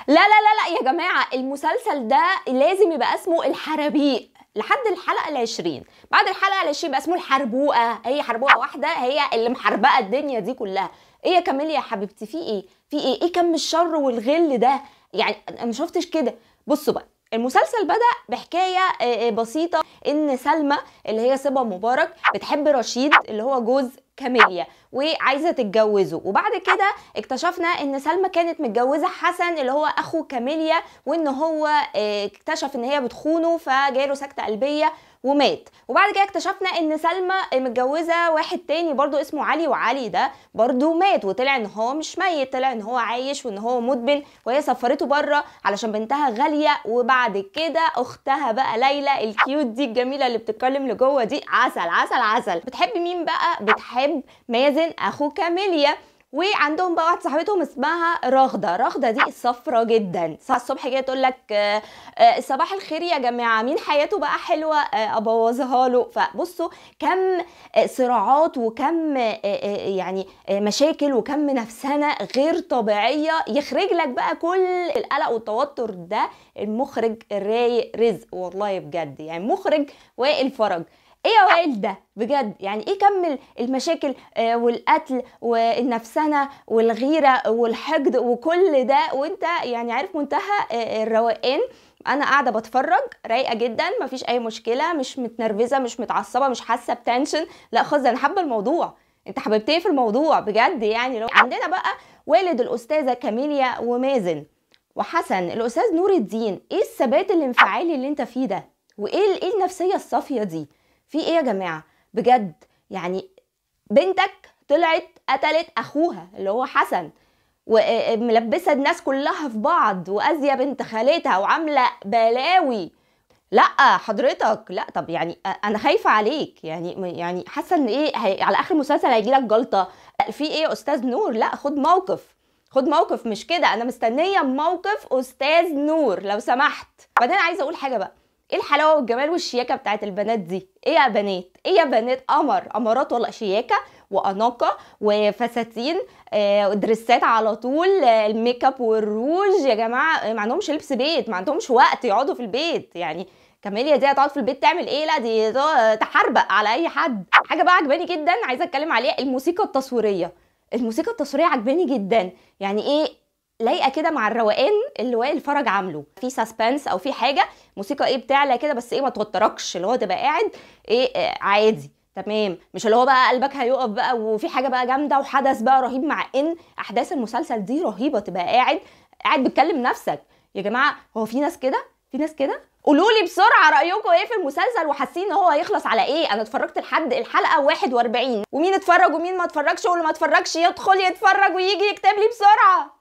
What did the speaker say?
لا لا لا لا يا جماعه، المسلسل ده لازم يبقى اسمه الحرابيق لحد الحلقه ال20. بعد الحلقه ال20 يبقى اسمه الحربوقه. هي حربوقه واحده هي اللي محربقه الدنيا دي كلها. ايه يا كاميليا يا حبيبتي، في ايه؟ في ايه؟ ايه كم الشر والغل ده؟ يعني انا ما شفتش كده. بصوا بقى، المسلسل بدأ بحكاية بسيطة، ان سلمى اللي هي صبا مبارك بتحب رشيد اللي هو جوز كاميليا وعايزة تتجوزه. وبعد كده اكتشفنا ان سلمى كانت متجوزة حسن اللي هو اخو كاميليا، وان هو اكتشف ان هي بتخونه فجاله سكتة قلبية ومات. وبعد كده اكتشفنا ان سلمى متجوزة واحد تاني برضو اسمه علي، وعلي ده برضو مات، وطلع ان هو مش ميت، طلع ان هو عايش وان هو مدمن، وهي سفرته بره علشان بنتها غالية. وبعد كده اختها بقى ليلى الكيوت دي الجميلة اللي بتتكلم لجوه دي، عسل عسل عسل. بتحب مين بقى؟ بتحب مازن اخو كاميليا. وعندهم بقى واحده صاحبتهم اسمها رغده. رغده دي صفرة جدا، صحى الصبح كده تقول لك صباح الخير يا جماعه، مين حياته بقى حلوه ابوظها له. فبصوا كم صراعات وكم يعني مشاكل وكم نفسنه غير طبيعيه يخرج لك بقى كل القلق والتوتر ده. المخرج الرايق رزق والله بجد، يعني مخرج وائل فرج. ايه يا وائل ده بجد؟ يعني ايه كم المشاكل والقتل والنفسنه والغيره والحقد وكل ده، وانت يعني عارف منتهى الروقان. انا قاعده بتفرج رايقه جدا، مفيش اي مشكله، مش متنرفزه مش متعصبه مش حاسه بتنشن، لا خالص، انا حابه الموضوع. انت حبيبتني في الموضوع بجد. يعني لو عندنا بقى والد الاستاذه كاميليا ومازن وحسن الاستاذ نور الدين، ايه الثبات الانفعالي اللي انت فيه ده؟ وايه النفسيه الصافيه دي؟ في ايه يا جماعه بجد؟ يعني بنتك طلعت قتلت اخوها اللي هو حسن، وملبسه الناس كلها في بعض، واذيه بنت خالتها، وعامله بلاوي. لا حضرتك لا، طب يعني انا خايفه عليك، يعني حاسه ان ايه على اخر المسلسل هيجي لك جلطه. في ايه يا استاذ نور؟ لا خد موقف، خد موقف، مش كده. انا مستنيه موقف استاذ نور لو سمحت. بعدين عايزه اقول حاجه بقى، ايه الحلاوه والجمال والشياكه بتاعت البنات دي؟ ايه يا بنات؟ ايه يا بنات؟ امارات والله، شياكه واناقه وفساتين ودريسات على طول، الميك اب والروج. يا جماعه ما عندهمش لبس بيت، ما عندهمش وقت يقعدوا في البيت. يعني كاميليا دي هتقعد في البيت تعمل ايه؟ لا دي تحربق على اي حد. حاجه بقى عجباني جدا عايزه اتكلم عليها، الموسيقى التصويريه. الموسيقى التصويريه عجباني جدا، يعني ايه لايقه كده مع الروقان اللي وائل فرج عامله. في ساسبنس او في حاجه موسيقى ايه بتعلى كده، بس ايه ما توتركش، اللي هو تبقى قاعد ايه عادي تمام، مش اللي هو بقى قلبك هيقف بقى وفي حاجه بقى جامده وحدث بقى رهيب. مع ان احداث المسلسل دي رهيبه، تبقى قاعد بتكلم نفسك. يا جماعه هو في ناس كده، في ناس كده. قولوا لي بسرعه رايكم ايه في المسلسل، وحاسين ان هو هيخلص على ايه؟ انا اتفرجت لحد الحلقه 41، ومين اتفرج ومين ما اتفرجش، واللي ما اتفرجش يدخل يتفرج ويجي يكتب لي بسرعه.